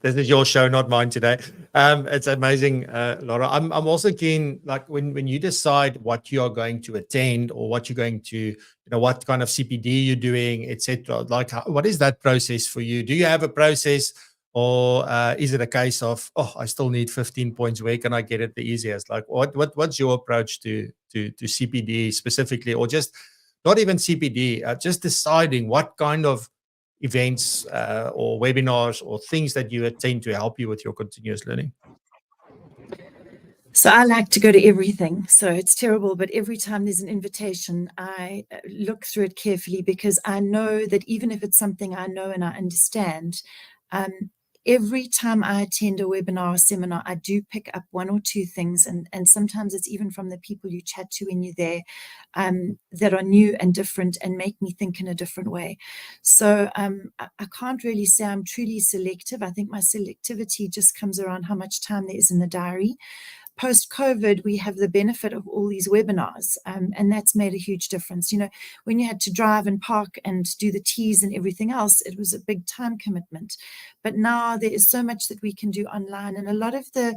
your show, not mine today. It's amazing, Lara. I'm also keen, like when you decide what you are going to attend or what you're going to, what kind of CPD you're doing, etc. Like, what is that process for you? Do you have a process, or is it a case of, I still need 15 points? Where can I get it the easiest? Like, what's your approach to CPD specifically, or just not even CPD, just deciding what kind of events or webinars or things that you attend to help you with your continuous learning? So I like to go to everything. So it's terrible, but every time there's an invitation, I look through it carefully, because I know that even if it's something I know and I understand, every time I attend a webinar or seminar, I do pick up one or two things, and sometimes it's even from the people you chat to when you're there, that are new and different and make me think in a different way. So I can't really say I'm truly selective. I think my selectivity just comes around how much time there is in the diary. Post-COVID, we have the benefit of all these webinars, and that's made a huge difference. When you had to drive and park and do the teas and everything else, it was a big time commitment. But now there is so much that we can do online, and a lot of the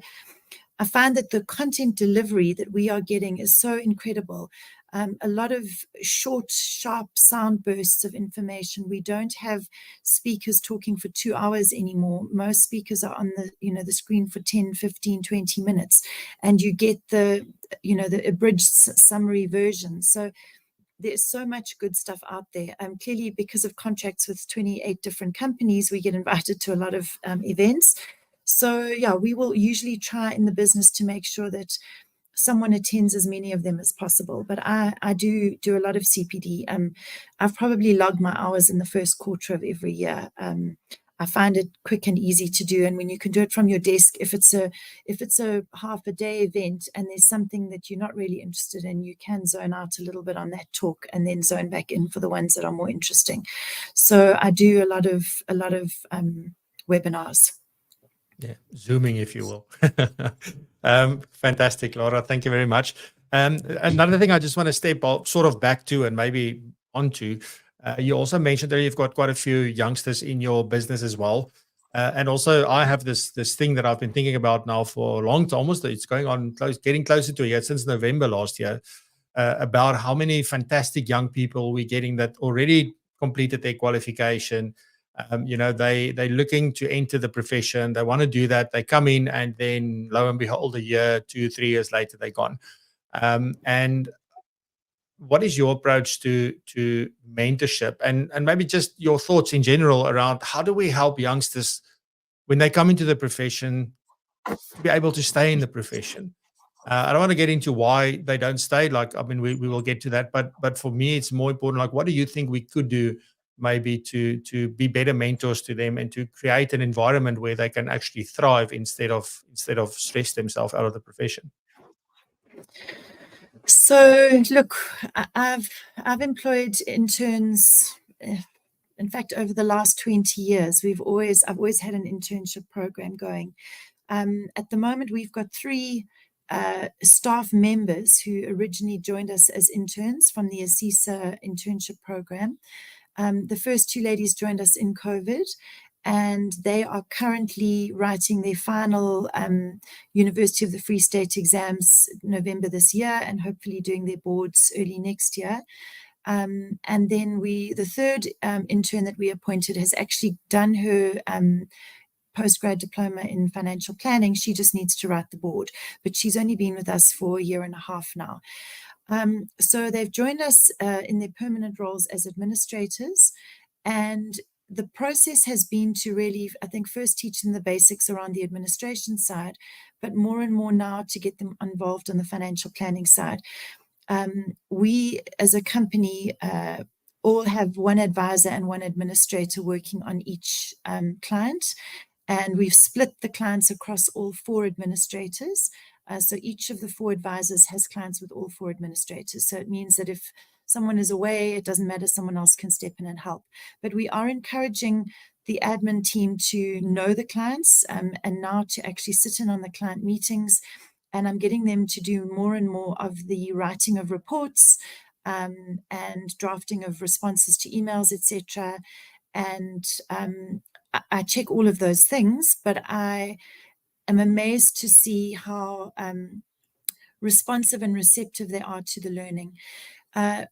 I find that the content delivery that we are getting is so incredible. A lot of short, sharp sound bursts of information. We don't have speakers talking for 2 hours anymore. Most speakers are on the screen for 10, 15, 20 minutes, and you get the abridged summary version. So there's so much good stuff out there. Clearly, because of contracts with 28 different companies, we get invited to a lot of events. So yeah, we will usually try in the business to make sure that someone attends as many of them as possible. But I do a lot of CPD. I've probably logged my hours in the first quarter of every year. I find it quick and easy to do. And when you can do it from your desk, if it's a half a day event and there's something that you're not really interested in, you can zone out a little bit on that talk and then zone back in for the ones that are more interesting. So I do a lot of webinars. Yeah, Zooming, if you will. Fantastic, Lara. Thank you very much. Another thing I just want to step sort of back to and maybe onto, you also mentioned that you've got quite a few youngsters in your business as well. And also I have this thing that I've been thinking about now for a long time, almost it's going on getting closer to a year, since November last year, about how many fantastic young people we're getting that already completed their qualification. They're looking to enter the profession. They want to do that. They come in, and then lo and behold, a year, 2, 3 years later, they're gone. And what is your approach to mentorship, and maybe just your thoughts in general around how do we help youngsters when they come into the profession to be able to stay in the profession? I don't want to get into why they don't stay. We will get to that. But for me, it's more important. What do you think we could do maybe to be better mentors to them and to create an environment where they can actually thrive instead of stress themselves out of the profession? So look, I've employed interns. In fact, over the last 20 years, I've always had an internship program going. At the moment, we've got 3 staff members who originally joined us as interns from the ASISA internship program. The first 2 ladies joined us in COVID, and they are currently writing their final University of the Free State exams November this year, and hopefully doing their boards early next year. And then the third intern that we appointed has actually done her postgrad diploma in financial planning. She just needs to write the board, but she's only been with us for a year and a half now. So they've joined us in their permanent roles as administrators, and the process has been to really, I think, first teach them the basics around the administration side, but more and more now to get them involved on the financial planning side. We, as a company, all have one advisor and one administrator working on each client, and we've split the clients across all 4 administrators. So each of the 4 advisors has clients with all 4 administrators. So it means that if someone is away, it doesn't matter, someone else can step in and help. But we are encouraging the admin team to know the clients and now to actually sit in on the client meetings. And I'm getting them to do more and more of the writing of reports and drafting of responses to emails, etc. And I check all of those things, but I am amazed to see how responsive and receptive they are to the learning.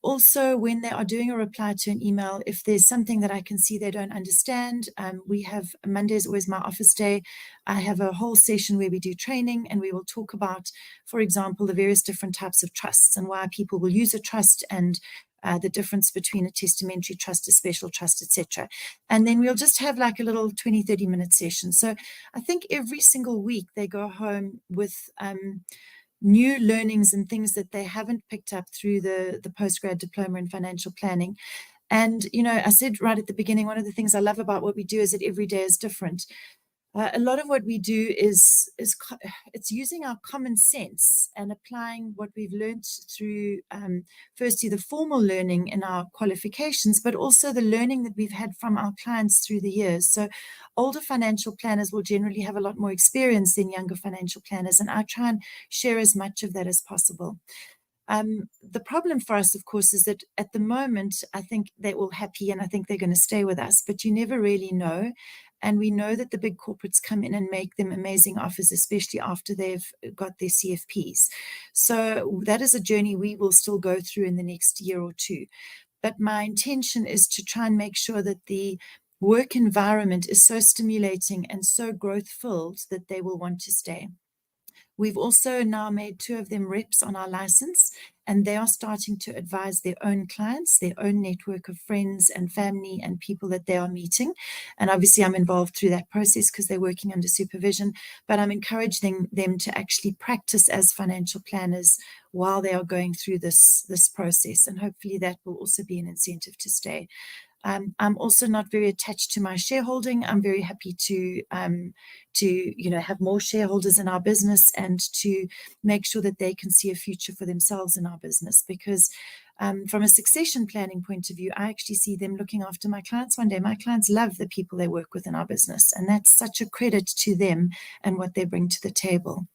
Also, when they are doing a reply to an email, if there's something that I can see they don't understand, we have Monday is always my office day. I have a whole session where we do training, and we will talk about, for example, the various different types of trusts and why people will use a trust, and the difference between a testamentary trust, a special trust, etc. And then we'll just have like a little 20-30 minute session. So I think every single week they go home with new learnings and things that they haven't picked up through the postgrad diploma in financial planning. And, I said right at the beginning, one of the things I love about what we do is that every day is different. A lot of what we do is it's using our common sense and applying what we've learned through, firstly, the formal learning in our qualifications, but also the learning that we've had from our clients through the years. So older financial planners will generally have a lot more experience than younger financial planners, and I try and share as much of that as possible. The problem for us, of course, is that at the moment, I think they're all happy and I think they're going to stay with us, but you never really know. And we know that the big corporates come in and make them amazing offers, especially after they've got their CFPs. So that is a journey we will still go through in the next year or two. But my intention is to try and make sure that the work environment is so stimulating and so growth-filled that they will want to stay. We've also now made 2 of them reps on our license, and they are starting to advise their own clients, their own network of friends and family and people that they are meeting. And obviously I'm involved through that process because they're working under supervision, but I'm encouraging them to actually practice as financial planners while they are going through this process. And hopefully that will also be an incentive to stay. I'm also not very attached to my shareholding. I'm very happy to have more shareholders in our business and to make sure that they can see a future for themselves in our business. Because from a succession planning point of view, I actually see them looking after my clients one day. My clients love the people they work with in our business, and that's such a credit to them and what they bring to the table.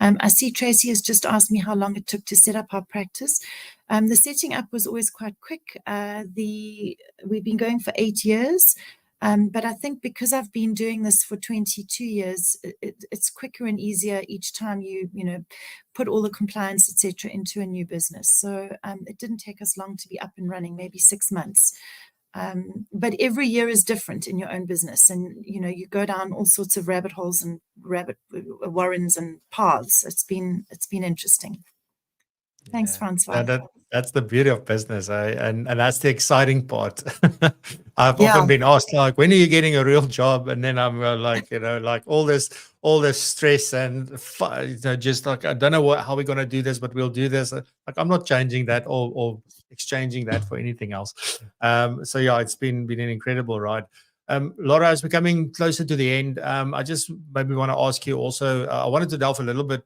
I see Tracy has just asked me how long it took to set up our practice. The setting up was always quite quick. We've been going for 8 years, but I think because I've been doing this for 22 years, it's quicker and easier each time you put all the compliance, etc., into a new business. So it didn't take us long to be up and running, maybe 6 months. But every year is different in your own business, and you go down all sorts of rabbit holes and rabbit warrens and paths. It's been interesting. Thanks, Francois. That's the beauty of business, and that's the exciting part. I've Yeah. often been asked, like, when are you getting a real job? And then I'm like, like all this stress and just like, I don't know how we're going to do this, but we'll do this. Like, I'm not changing that or exchanging that for anything else. So yeah, it's been an incredible ride. Lara, as we're coming closer to the end, I just maybe want to ask you also, I wanted to delve a little bit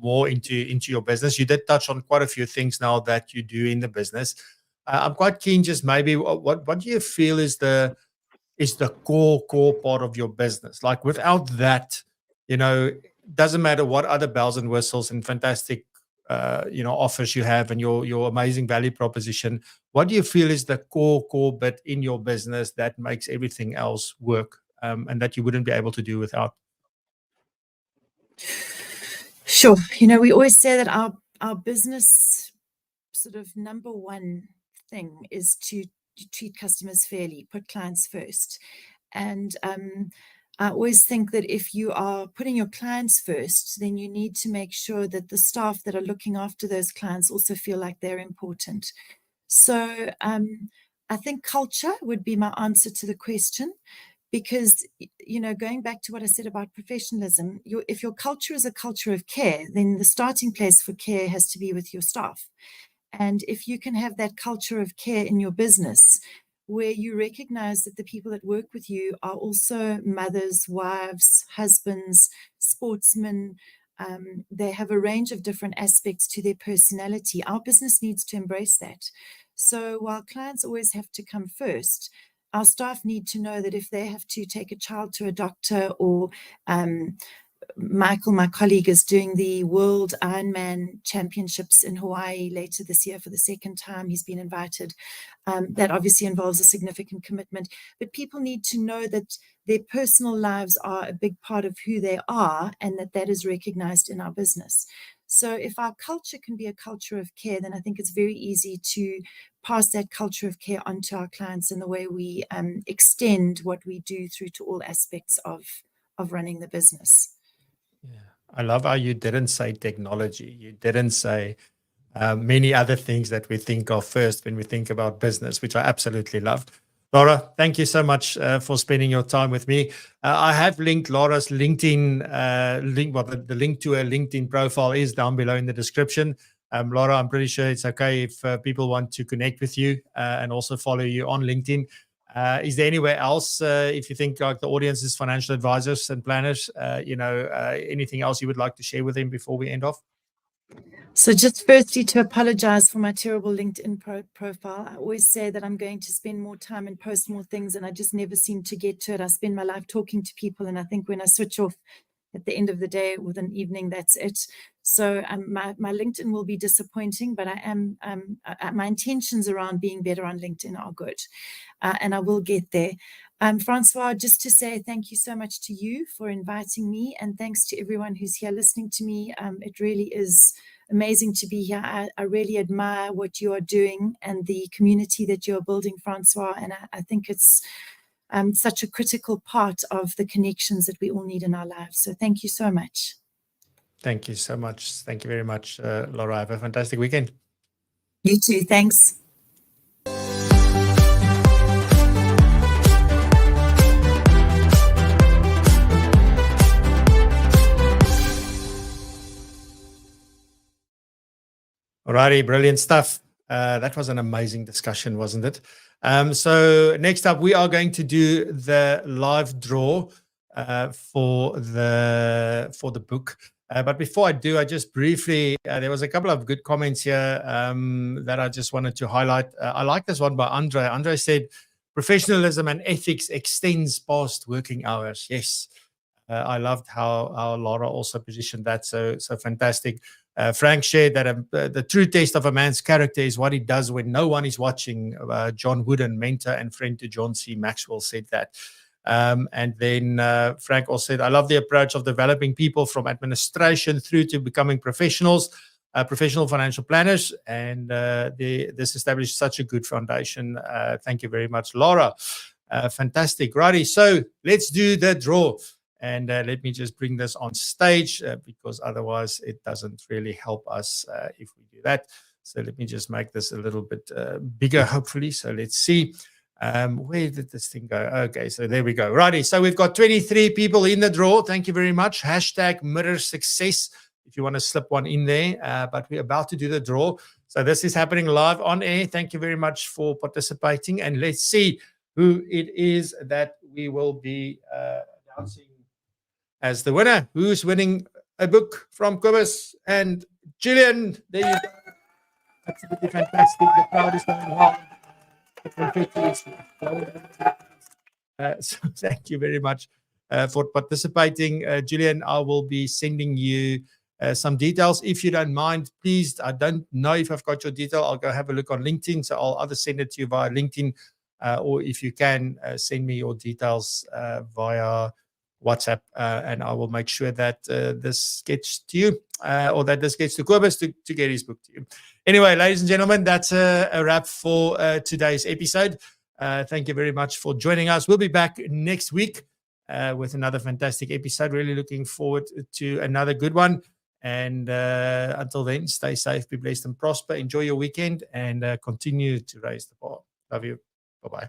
more into your business. You did touch on quite a few things now that you do in the business. I'm quite keen, just maybe what do you feel is the core part of your business? Like, without that, doesn't matter what other bells and whistles and fantastic offers you have and your amazing value proposition. What do you feel is the core bit in your business that makes everything else work, and that you wouldn't be able to do without? Sure. We always say that our business sort of number one thing is to treat customers fairly, put clients first. And I always think that if you are putting your clients first, then you need to make sure that the staff that are looking after those clients also feel like they're important. So I think culture would be my answer to the question. Because, going back to what I said about professionalism, if your culture is a culture of care, then the starting place for care has to be with your staff. And if you can have that culture of care in your business, where you recognize that the people that work with you are also mothers, wives, husbands, sportsmen, they have a range of different aspects to their personality. Our business needs to embrace that. So while clients always have to come first, our staff need to know that if they have to take a child to a doctor, or Michael, my colleague, is doing the World Ironman Championships in Hawaii later this year for the second time. He's been invited. That obviously involves a significant commitment. But people need to know that their personal lives are a big part of who they are, and that is recognized in our business. So if our culture can be a culture of care, then I think it's very easy to pass that culture of care onto our clients in the way we extend what we do through to all aspects of running the business. Yeah, I love how you didn't say technology. You didn't say many other things that we think of first when we think about business, which I absolutely loved. Lara, thank you so much for spending your time with me. I have linked Lara's LinkedIn link. Well, the link to her LinkedIn profile is down below in the description. Lara, I'm pretty sure it's okay if people want to connect with you and also follow you on LinkedIn. Is there anywhere else, if you think like the audience is financial advisors and planners, anything else you would like to share with them before we end off? So just firstly, to apologize for my terrible LinkedIn profile. I always say that I'm going to spend more time and post more things, and I just never seem to get to it. I spend my life talking to people, and I think when I switch off at the end of the day with an evening, that's it. So my LinkedIn will be disappointing, but I am my intentions around being better on LinkedIn are good, and I will get there. Francois, just to say thank you so much to you for inviting me, and thanks to everyone who's here listening to me. It really is amazing to be here. I really admire what you are doing and the community that you're building, Francois, and I think it's such a critical part of the connections that we all need in our lives. So thank you so much. Thank you so much. Thank you very much, Laura. Have a fantastic weekend. You too. Thanks. Alrighty, brilliant stuff. That was an amazing discussion, wasn't it? So next up, we are going to do the live draw for the book. But before I do, I just briefly, there was a couple of good comments here that I just wanted to highlight. I like this one by Andre. Andre said, professionalism and ethics extends past working hours. Yes. I loved how Lara also positioned that. So fantastic. Frank shared that the true test of a man's character is what he does when no one is watching. John Wooden, mentor and friend to John C. Maxwell, said that. And then Frank also said, I love the approach of developing people from administration through to becoming professionals, professional financial planners. And this established such a good foundation. Thank you very much, Lara. Fantastic. Righty. So let's do the draw. And let me just bring this on stage because otherwise it doesn't really help us if we do that. So let me just make this a little bit bigger, hopefully. So let's see. Where did this thing go? Okay, so there we go. Righty. So we've got 23 people in the draw. Thank you very much. Hashtag mirror success if you want to slip one in there. But we're about to do the draw. So this is happening live on air. Thank you very much for participating. And let's see who it is that we will be announcing as the winner. Who's winning a book from Kobus and Gillian? There you go. Absolutely fantastic. The crowd is going wild. So thank you very much for participating. Gillian, I will be sending you some details. If you don't mind, please, I don't know if I've got your detail. I'll go have a look on LinkedIn. So I'll either send it to you via LinkedIn or if you can, send me your details via WhatsApp, and I will make sure that this gets to you or that this gets to Kobus to get his book to you. Anyway, ladies and gentlemen, that's a wrap for today's episode. Thank you very much for joining us. We'll be back next week with another fantastic episode. Really looking forward to another good one. And until then, stay safe, be blessed and prosper. Enjoy your weekend and continue to raise the bar. Love you. Bye-bye.